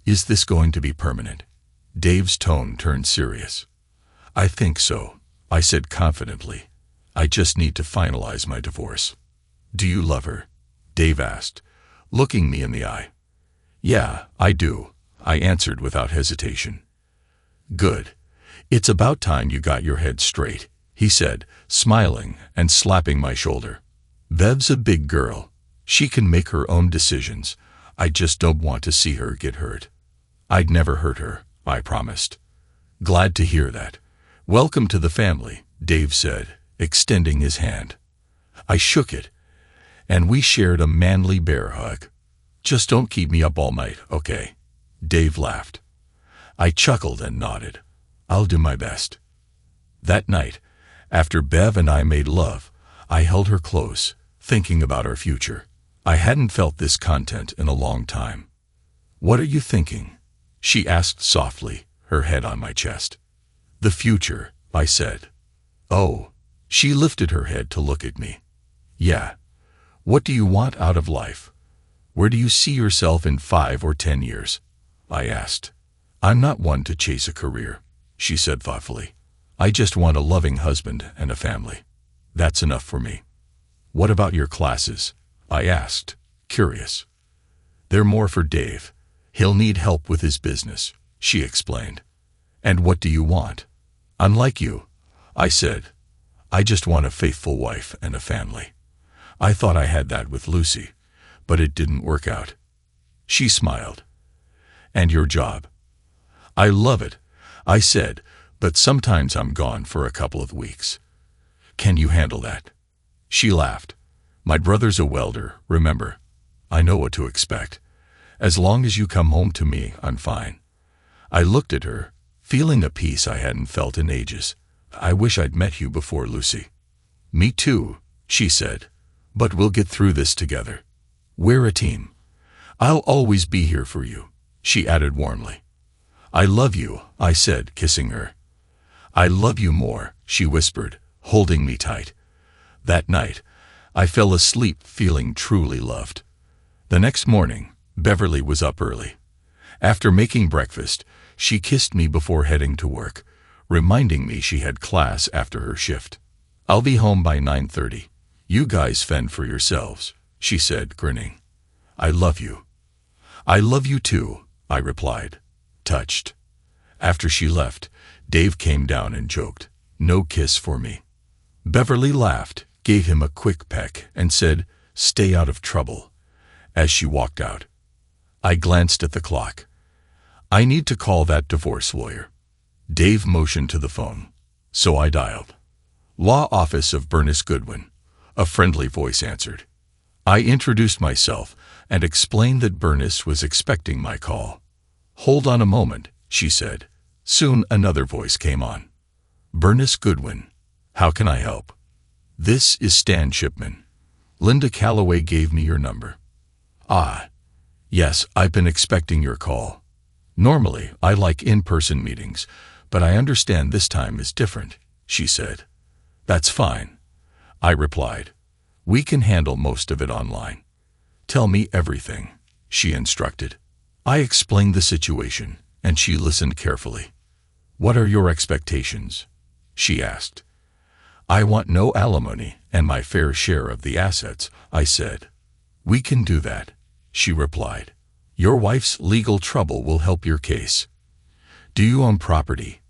"Is this going to be permanent?" Dave's tone turned serious. "I think so," I said confidently. "I just need to finalize my divorce." "Do you love her?" Dave asked, looking me in the eye. "Yeah, I do," I answered without hesitation. "Good. It's about time you got your head straight," he said, smiling and slapping my shoulder. "Bev's a big girl. She can make her own decisions. I just don't want to see her get hurt." "I'd never hurt her," I promised. "Glad to hear that. Welcome to the family," Dave said, extending his hand. I shook it, and we shared a manly bear hug. "Just don't keep me up all night, okay?" Dave laughed. I chuckled and nodded. "I'll do my best." That night, after Bev and I made love, I held her close, thinking about our future. I hadn't felt this content in a long time. "What are you thinking?" she asked softly, her head on my chest. "The future," I said. "Oh." She lifted her head to look at me. "Yeah. What do you want out of life? Where do you see yourself in 5 or 10 years?" I asked. "I'm not one to chase a career," she said thoughtfully. "I just want a loving husband and a family. That's enough for me." "What about your classes?" I asked, curious. "They're more for Dave. He'll need help with his business," she explained. "And what do you want?" "Unlike you," I said. "I just want a faithful wife and a family. I thought I had that with Lucy, but it didn't work out." She smiled. "And your job?" "I love it," I said, "but sometimes I'm gone for a couple of weeks." "Can you handle that?" She laughed. "My brother's a welder, remember? I know what to expect. As long as you come home to me, I'm fine." I looked at her, feeling a peace I hadn't felt in ages. "I wish I'd met you before Lucy." "Me too," she said. "But we'll get through this together. We're a team. I'll always be here for you," she added warmly. "I love you," I said, kissing her. "I love you more," she whispered, holding me tight. That night, I fell asleep feeling truly loved. The next morning, Beverly was up early. After making breakfast, she kissed me before heading to work, reminding me she had class after her shift. "I'll be home by 9:30. You guys fend for yourselves," she said, grinning. "I love you." "I love you too," I replied, touched. After she left, Dave came down and joked, "No kiss for me." Beverly laughed, gave him a quick peck, and said, "Stay out of trouble," as she walked out. I glanced at the clock. I need to call that divorce lawyer. Dave motioned to the phone, so I dialed. "Law Office of Bernice Goodwin," a friendly voice answered. I introduced myself and explained that Bernice was expecting my call. "Hold on a moment," she said. Soon another voice came on. "Bernice Goodwin, how can I help?" "This is Stan Shipman. Linda Calloway gave me your number." "Ah, yes, I've been expecting your call. Normally, I like in-person meetings, but I understand this time is different," she said. "That's fine," I replied. "We can handle most of it online." "Tell me everything," she instructed. I explained the situation, and she listened carefully. "What are your expectations?" she asked. "I want no alimony and my fair share of the assets," I said. "We can do that," she replied. "Your wife's legal trouble will help your case." "Do you own property?"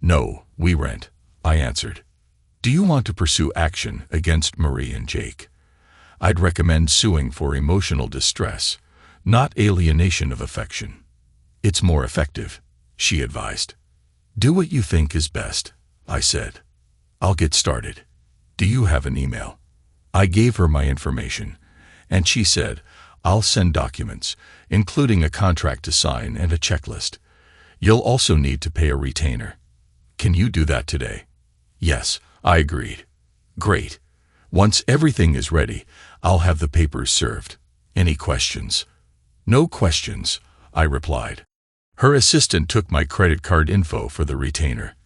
"No, we rent," I answered. "Do you want to pursue action against Marie and Jake?" "I'd recommend suing for emotional distress, not alienation of affection. It's more effective," she advised. "Do what you think is best," I said. "I'll get started. Do you have an email?" I gave her my information, and she said, "I'll send documents, including a contract to sign and a checklist. You'll also need to pay a retainer. Can you do that today?" "Yes," I agreed. "Great. Once everything is ready, I'll have the papers served. Any questions?" "No questions," I replied. Her assistant took my credit card info for the retainer.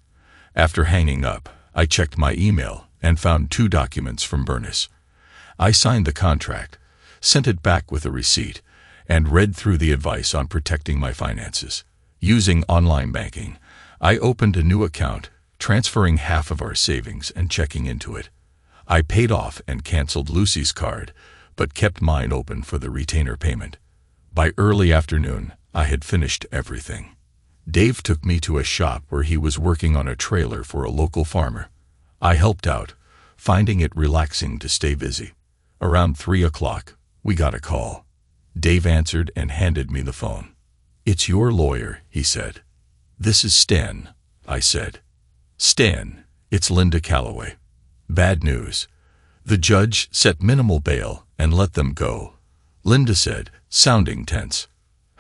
After hanging up, I checked my email and found 2 documents from Bernice. I signed the contract, sent it back with a receipt, and read through the advice on protecting my finances. Using online banking, I opened a new account, transferring half of our savings and checking into it. I paid off and canceled Lucy's card, but kept mine open for the retainer payment. By early afternoon, I had finished everything. Dave took me to a shop where he was working on a trailer for a local farmer. I helped out, finding it relaxing to stay busy. Around 3 o'clock, we got a call. Dave answered and handed me the phone. "It's your lawyer," he said. "This is Stan," I said. "Stan, it's Linda Calloway. Bad news. The judge set minimal bail and let them go," Linda said, sounding tense.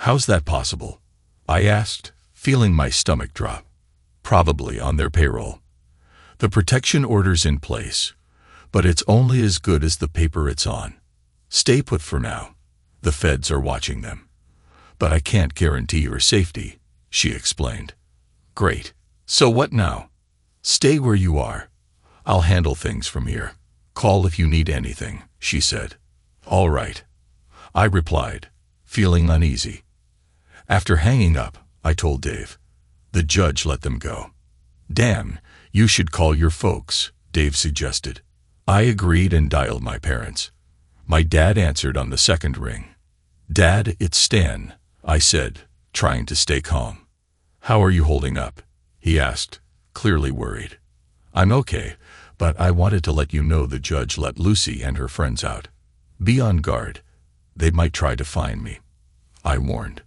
"How's that possible?" I asked, feeling my stomach drop. "Probably on their payroll. The protection order's in place, but it's only as good as the paper it's on. Stay put for now. The feds are watching them. But I can't guarantee your safety," she explained. "Great. So what now?" "Stay where you are. I'll handle things from here. Call if you need anything," she said. "All right," I replied, feeling uneasy. After hanging up, I told Dave. The judge let them go. "Damn, you should call your folks," Dave suggested. I agreed and dialed my parents. My dad answered on the second ring. "Dad, it's Stan," I said, trying to stay calm. "How are you holding up?" he asked, clearly worried. "I'm okay, but I wanted to let you know the judge let Lucy and her friends out. Be on guard. They might try to find me," I warned.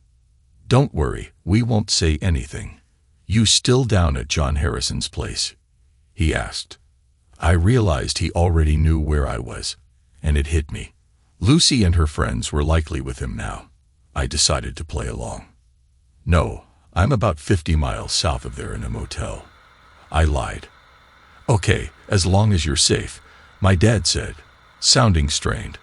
"Don't worry, we won't say anything. You still down at John Harrison's place?" he asked. I realized he already knew where I was, and it hit me. Lucy and her friends were likely with him now. I decided to play along. "No, I'm about 50 miles south of there in a motel," I lied. "Okay, as long as you're safe," my dad said, sounding strained.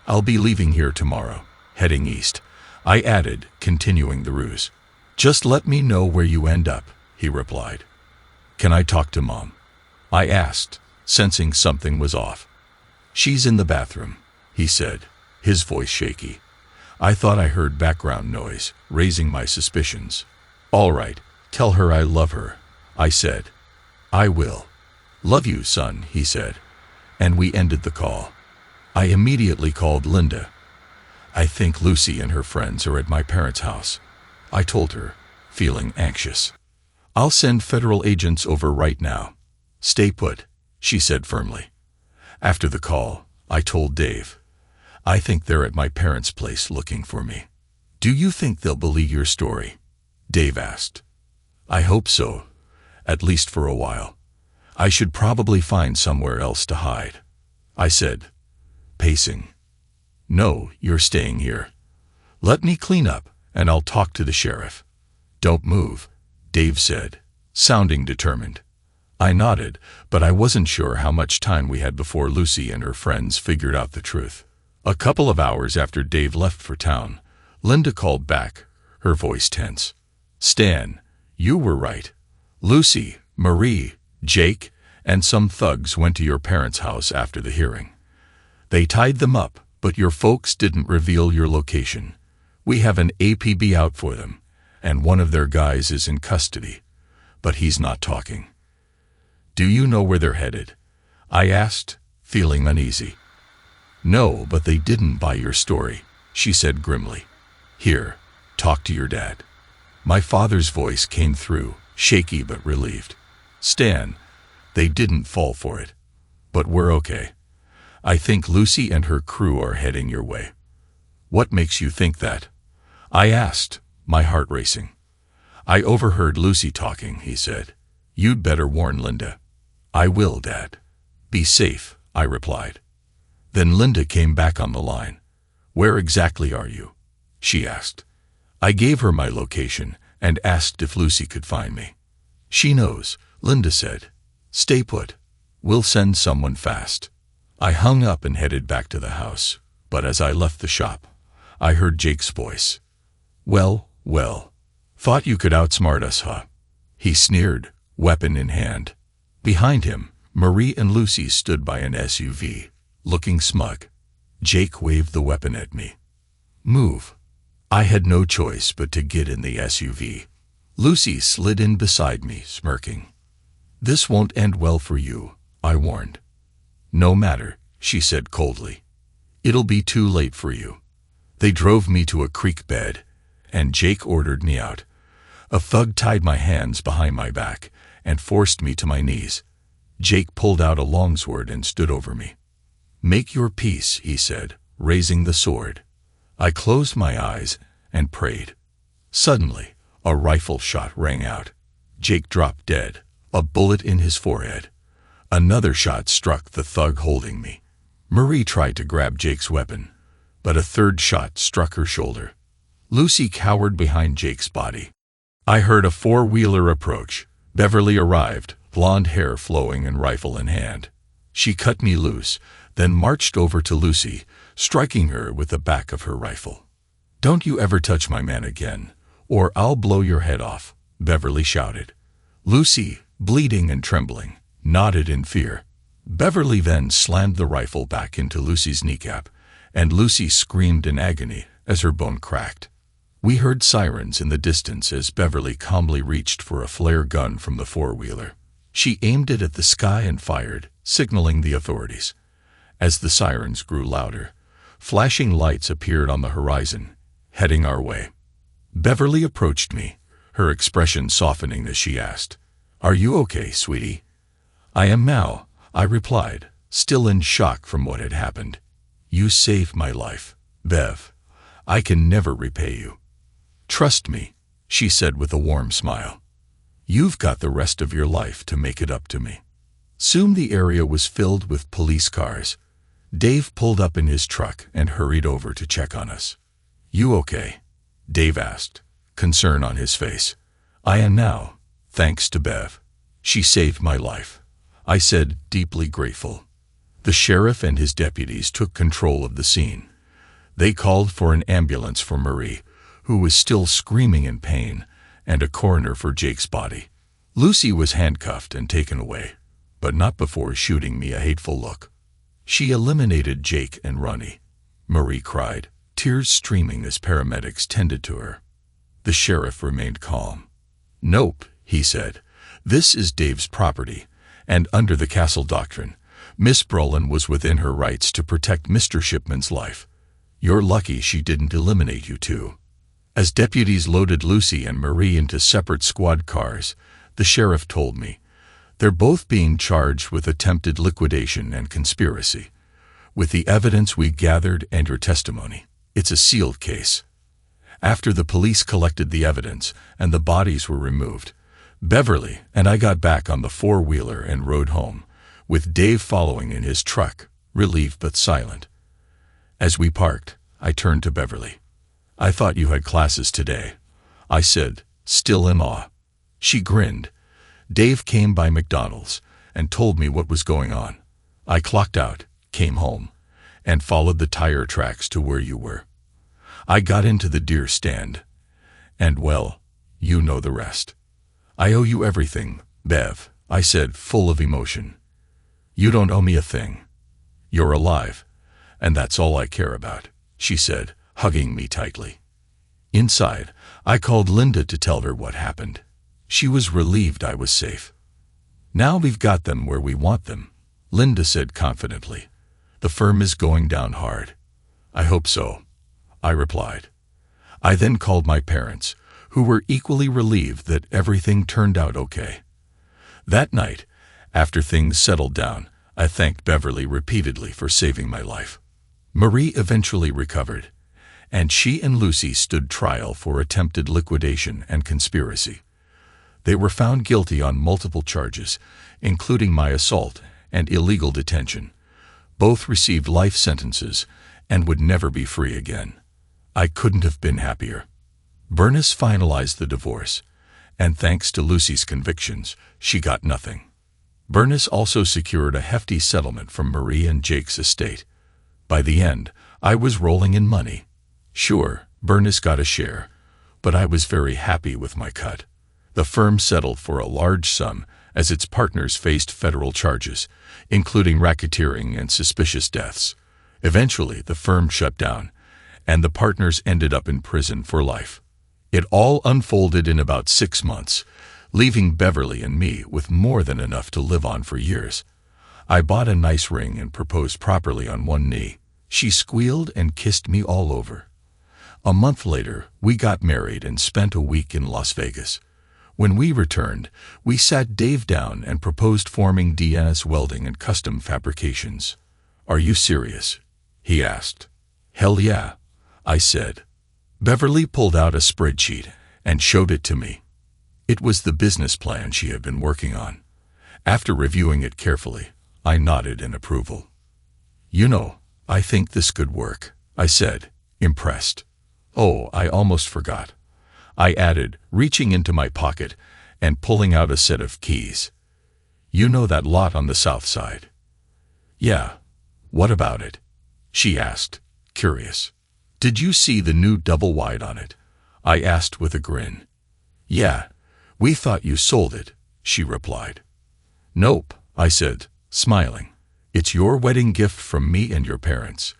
"I'll be leaving here tomorrow, heading east," I added, continuing the ruse. "Just let me know where you end up," he replied. "Can I talk to Mom?" I asked, sensing something was off. "She's in the bathroom," he said, his voice shaky. I thought I heard background noise, raising my suspicions. "All right, tell her I love her," I said. "I will. Love you, son," he said, and we ended the call. I immediately called Linda. "I think Lucy and her friends are at my parents' house," I told her, feeling anxious. "I'll send federal agents over right now. Stay put," she said firmly. After the call, I told Dave, "I think they're at my parents' place looking for me." "Do you think they'll believe your story?" Dave asked. "I hope so, at least for a while. I should probably find somewhere else to hide," I said, pacing. "No, you're staying here. Let me clean up, and I'll talk to the sheriff." "Don't move," Dave said, sounding determined. I nodded, but I wasn't sure how much time we had before Lucy and her friends figured out the truth. A couple of hours after Dave left for town, Linda called back, her voice tense. "Stan, you were right. Lucy, Marie, Jake, and some thugs went to your parents' house after the hearing. They tied them up, but your folks didn't reveal your location. We have an APB out for them, and one of their guys is in custody. but he's not talking. Do you know where they're headed? I asked, feeling uneasy. No, but they didn't buy your story, she said grimly. Here, talk to your dad. My father's voice came through, shaky but relieved. Stan, they didn't fall for it. But we're okay. I think Lucy and her crew are heading your way. What makes you think that? I asked, my heart racing. I overheard Lucy talking, he said. You'd better warn Linda. I will, Dad. Be safe, I replied. Then Linda came back on the line. Where exactly are you? She asked. I gave her my location and asked if Lucy could find me. She knows, Linda said. Stay put. We'll send someone fast. I hung up and headed back to the house, but as I left the shop, I heard Jake's voice. Well, thought you could outsmart us, huh? He sneered, weapon in hand. Behind him, Marie and Lucy stood by an SUV, looking smug. Jake waved the weapon at me. Move. I had no choice but to get in the SUV. Lucy slid in beside me, smirking. This won't end well for you, I warned. No matter, she said coldly. It'll be too late for you. They drove me to a creek bed, and Jake ordered me out. A thug tied my hands behind my back and forced me to my knees. Jake pulled out a longsword and stood over me. Make your peace, he said, raising the sword. I closed my eyes and prayed. Suddenly, a rifle shot rang out. Jake dropped dead, a bullet in his forehead. Another shot struck the thug holding me. Marie tried to grab Jake's weapon, but a third shot struck her shoulder. Lucy cowered behind Jake's body. I heard a four-wheeler approach. Beverly arrived, blonde hair flowing and rifle in hand. She cut me loose, then marched over to Lucy, striking her with the back of her rifle. Don't you ever touch my man again, or I'll blow your head off, Beverly shouted. Lucy, bleeding and trembling, nodded in fear. Beverly then slammed the rifle back into Lucy's kneecap, and Lucy screamed in agony as her bone cracked. We heard sirens in the distance as Beverly calmly reached for a flare gun from the four-wheeler. She aimed it at the sky and fired, signaling the authorities. As the sirens grew louder, flashing lights appeared on the horizon, heading our way. Beverly approached me, her expression softening as she asked, Are you okay, sweetie? I am now, I replied, still in shock from what had happened. You saved my life, Bev. I can never repay you. Trust me, she said with a warm smile. You've got the rest of your life to make it up to me. Soon the area was filled with police cars. Dave pulled up in his truck and hurried over to check on us. You okay? Dave asked, concern on his face. I am now, thanks to Bev. She saved my life, I said, deeply grateful. The sheriff and his deputies took control of the scene. They called for an ambulance for Marie, who was still screaming in pain, and a coroner for Jake's body. Lucy was handcuffed and taken away, but not before shooting me a hateful look. She eliminated Jake and Ronnie, Marie cried, tears streaming as paramedics tended to her. The sheriff remained calm. Nope, he said. This is Dave's property, and under the Castle Doctrine, Miss Brolin was within her rights to protect Mr. Shipman's life. You're lucky she didn't eliminate you too. As deputies loaded Lucy and Marie into separate squad cars, the sheriff told me, they're both being charged with attempted liquidation and conspiracy. With the evidence we gathered and your testimony, it's a sealed case. After the police collected the evidence and the bodies were removed, Beverly and I got back on the four-wheeler and rode home, with Dave following in his truck, relieved but silent. As we parked, I turned to Beverly. I thought you had classes today, I said, still in awe. She grinned. Dave came by McDonald's and told me what was going on. I clocked out, came home, and followed the tire tracks to where you were. I got into the deer stand, and well, you know the rest. I owe you everything, Bev, I said, full of emotion. You don't owe me a thing. You're alive, and that's all I care about, she said, hugging me tightly. Inside, I called Linda to tell her what happened. She was relieved I was safe. "Now we've got them where we want them," Linda said confidently. "The firm is going down hard." "I hope so," I replied. I then called my parents, who were equally relieved that everything turned out okay. That night, after things settled down, I thanked Beverly repeatedly for saving my life. Marie eventually recovered, and she and Lucy stood trial for attempted liquidation and conspiracy. They were found guilty on multiple charges, including my assault and illegal detention. Both received life sentences and would never be free again. I couldn't have been happier. Bernice finalized the divorce, and thanks to Lucy's convictions, she got nothing. Bernice also secured a hefty settlement from Marie and Jake's estate. By the end, I was rolling in money. Sure, Bernice got a share, but I was very happy with my cut. The firm settled for a large sum as its partners faced federal charges, including racketeering and suspicious deaths. Eventually, the firm shut down, and the partners ended up in prison for life. It all unfolded in about 6 months, leaving Beverly and me with more than enough to live on for years. I bought a nice ring and proposed properly on one knee. She squealed and kissed me all over. A month later, we got married and spent a week in Las Vegas. When we returned, we sat Dave down and proposed forming DNS Welding and Custom Fabrications. "Are you serious?" he asked. "Hell yeah," I said. Beverly pulled out a spreadsheet and showed it to me. It was the business plan she had been working on. After reviewing it carefully, I nodded in approval. "You know, I think this could work," I said, impressed. "Oh, I almost forgot," I added, reaching into my pocket and pulling out a set of keys. "You know that lot on the south side?" "Yeah. What about it?" she asked, curious. "Did you see the new double-wide on it?" I asked with a grin. "Yeah, we thought you sold it," she replied. "Nope," I said, smiling. "It's your wedding gift from me and your parents.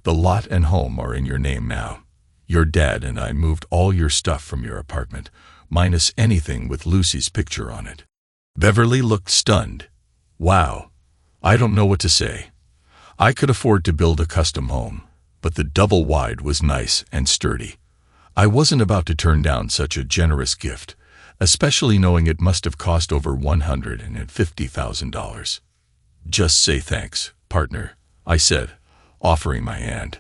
The lot and home are in your name now. Your dad and I moved all your stuff from your apartment, minus anything with Lucy's picture on it." Beverly looked stunned. "Wow. I don't know what to say. I could afford to build a custom home, but the double-wide was nice and sturdy. I wasn't about to turn down such a generous gift, especially knowing it must have cost over $150,000. "Just say thanks, partner," I said, offering my hand.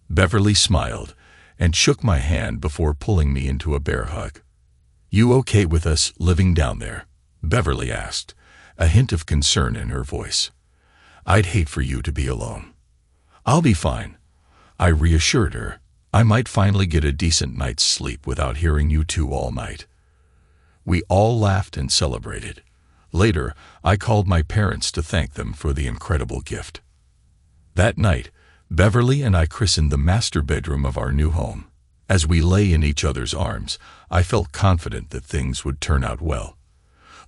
Beverly smiled and shook my hand before pulling me into a bear hug. "You okay with us living down there?" Beverly asked, a hint of concern in her voice. "I'd hate for you to be alone." "I'll be fine," I reassured her. "I might finally get a decent night's sleep without hearing you two all night." We all laughed and celebrated. Later, I called my parents to thank them for the incredible gift. That night, Beverly and I christened the master bedroom of our new home. As we lay in each other's arms, I felt confident that things would turn out well.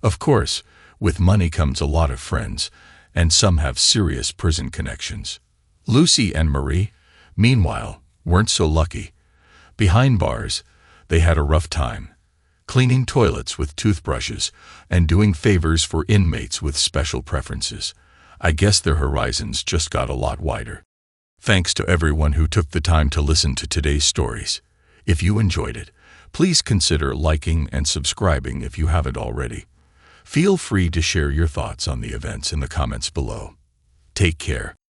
Of course, with money comes a lot of friends, and some have serious prison connections. Lucy and Marie, meanwhile, weren't so lucky. Behind bars, they had a rough time, cleaning toilets with toothbrushes and doing favors for inmates with special preferences. I guess their horizons just got a lot wider. Thanks to everyone who took the time to listen to today's stories. If you enjoyed it, please consider liking and subscribing if you haven't already. Feel free to share your thoughts on the events in the comments below. Take care.